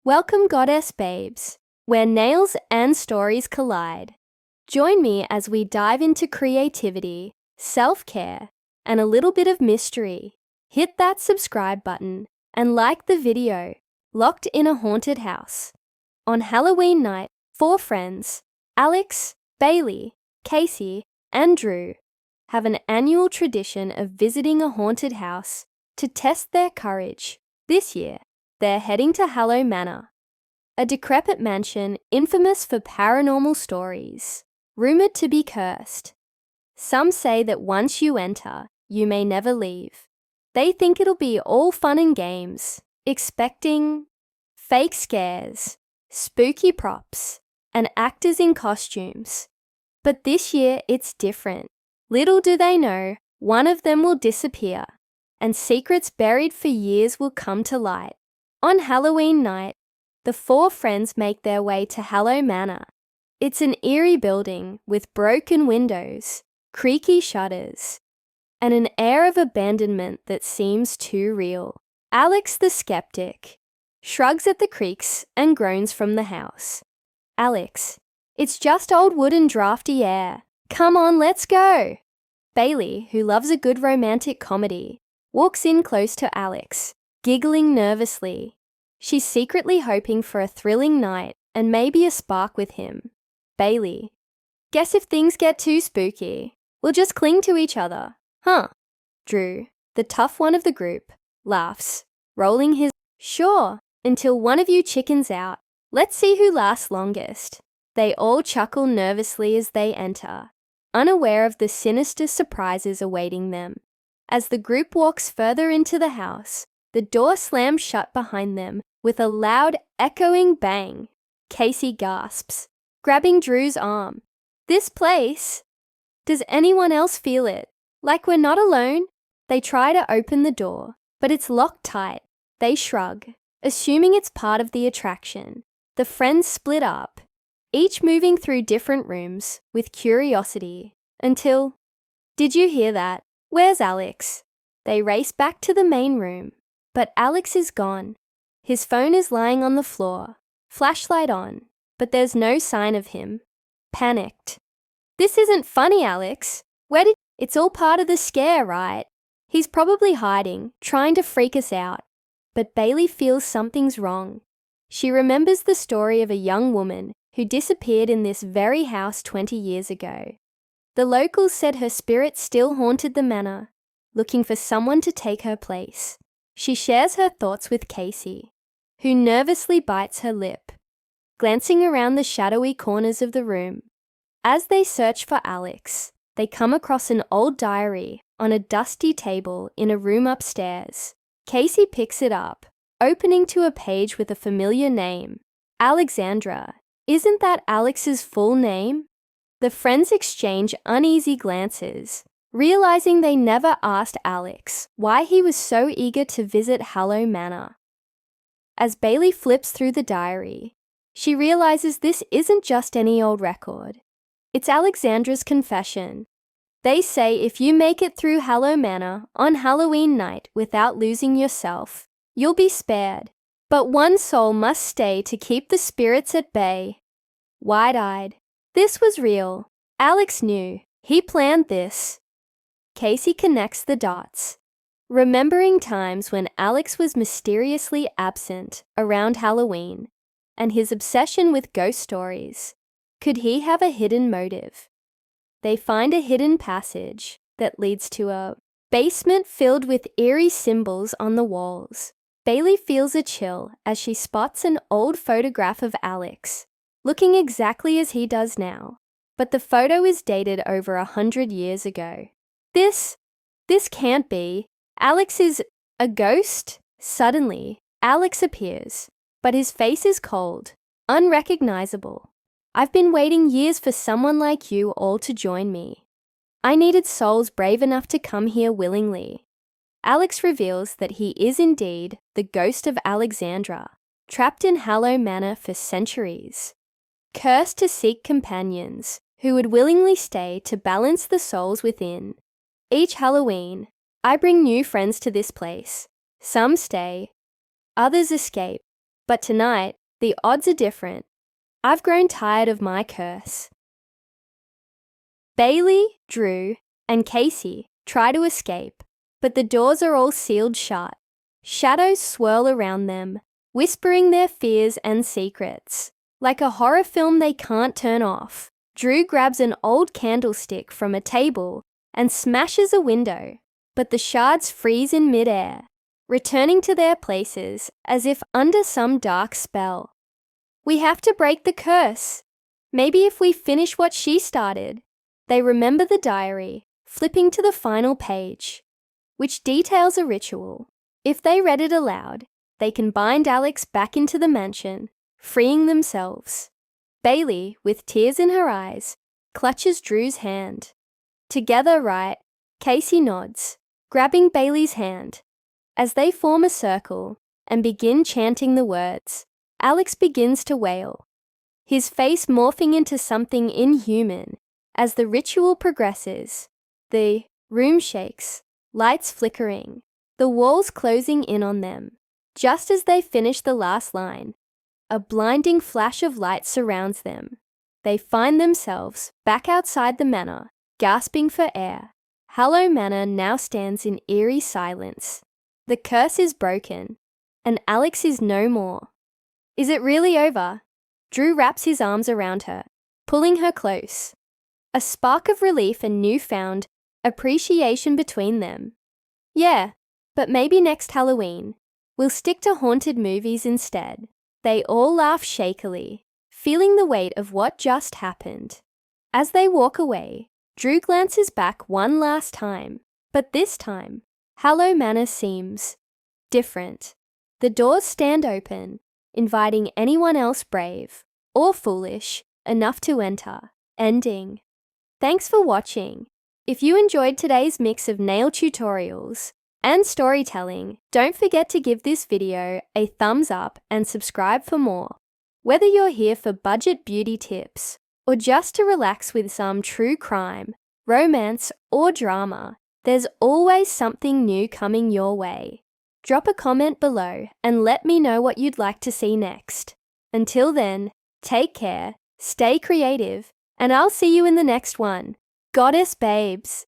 Welcome, Goddess Babes, where nails and stories collide. Join me as we dive into creativity, self-care, and a little bit of mystery. Hit that subscribe button and like the video. Locked in a haunted house. On Halloween night, 4 friends, Alex, Bailey, Casey, and Drew, have an annual tradition of visiting a haunted house to test their courage. This year, they're heading to Hallow Manor, a decrepit mansion infamous for paranormal stories, rumored to be cursed. Some say that once you enter, you may never leave. They think it'll be all fun and games, expecting fake scares, spooky props, and actors in costumes. But this year, it's different. Little do they know, one of them will disappear, and secrets buried for years will come to light. On Halloween night, the 4 friends make their way to Hallow Manor. It's an eerie building with broken windows, creaky shutters, and an air of abandonment that seems too real. Alex the skeptic shrugs at the creaks and groans from the house. Alex, it's just old wood and drafty air. Come on, let's go. Bailey, who loves a good romantic comedy, walks in close to Alex, giggling nervously. She's secretly hoping for a thrilling night and maybe a spark with him. Bailey, guess if things get too spooky, we'll just cling to each other, huh? Drew, the tough one of the group, laughs, rolling his sure, until one of you chickens out. Let's see who lasts longest. They all chuckle nervously as they enter, unaware of the sinister surprises awaiting them. As the group walks further into the house, the door slams shut behind them with a loud, echoing bang. Casey gasps, grabbing Drew's arm. This place? Does anyone else feel it? Like we're not alone? They try to open the door, but it's locked tight. They shrug, assuming it's part of the attraction. The friends split up, each moving through different rooms with curiosity, until, did you hear that? Where's Alex? They race back to the main room, but Alex is gone. His phone is lying on the floor, flashlight on, but there's no sign of him. Panicked. This isn't funny, Alex. It's all part of the scare, right? He's probably hiding, trying to freak us out. But Bailey feels something's wrong. She remembers the story of a young woman who disappeared in this very house 20 years ago. The locals said her spirit still haunted the manor, looking for someone to take her place. She shares her thoughts with Casey, who nervously bites her lip, glancing around the shadowy corners of the room. As they search for Alex, they come across an old diary on a dusty table in a room upstairs. Casey picks it up, opening to a page with a familiar name, Alexandra. Isn't that Alex's full name? The friends exchange uneasy glances, realizing they never asked Alex why he was so eager to visit Hallow Manor. As Bailey flips through the diary, she realizes this isn't just any old record. It's Alexandra's confession. They say if you make it through Hallow Manor on Halloween night without losing yourself, you'll be spared. But one soul must stay to keep the spirits at bay. Wide-eyed, this was real. Alex knew. He planned this. Casey connects the dots, remembering times when Alex was mysteriously absent around Halloween and his obsession with ghost stories. Could he have a hidden motive? They find a hidden passage that leads to a basement filled with eerie symbols on the walls. Bailey feels a chill as she spots an old photograph of Alex, looking exactly as he does now. But the photo is dated over 100 years ago. This can't be. Alex is a ghost? Suddenly, Alex appears, but his face is cold, unrecognizable. I've been waiting years for someone like you all to join me. I needed souls brave enough to come here willingly. Alex reveals that he is indeed the ghost of Alexandra, trapped in Hallow Manor for centuries, cursed to seek companions who would willingly stay to balance the souls within. Each Halloween, I bring new friends to this place. Some stay, others escape, But tonight, the odds are different. I've grown tired of my curse. Bailey, Drew, and Casey try to escape, but the doors are all sealed shut. Shadows swirl around them, whispering their fears and secrets. Like a horror film they can't turn off, Drew grabs an old candlestick from a table and smashes a window, but the shards freeze in midair, returning to their places as if under some dark spell. We have to break the curse. Maybe if we finish what she started. They remember the diary, flipping to the final page, which details a ritual. If they read it aloud, they can bind Alex back into the mansion, freeing themselves. Bailey, with tears in her eyes, clutches Drew's hand. Together, right? Casey nods, grabbing Bailey's hand. As they form a circle and begin chanting the words, Alex begins to wail, his face morphing into something inhuman. As the ritual progresses, the room shakes, lights flickering, the walls closing in on them. Just as they finish the last line, a blinding flash of light surrounds them. They find themselves back outside the manor, gasping for air. Hallow Manor now stands in eerie silence. The curse is broken, and Alex is no more. Is it really over? Drew wraps his arms around her, pulling her close. A spark of relief and newfound appreciation between them. Yeah, but maybe next Halloween, we'll stick to haunted movies instead. They all laugh shakily, feeling the weight of what just happened. As they walk away, Drew glances back one last time, but this time, Hallow Manor seems different. The doors stand open, inviting anyone else brave or foolish enough to enter. Ending. Thanks for watching. If you enjoyed today's mix of nail tutorials and storytelling, don't forget to give this video a thumbs up and subscribe for more. Whether you're here for budget beauty tips or just to relax with some true crime, romance, or drama, there's always something new coming your way. Drop a comment below and let me know what you'd like to see next. Until then, take care, stay creative, and I'll see you in the next one. Goddess Babes.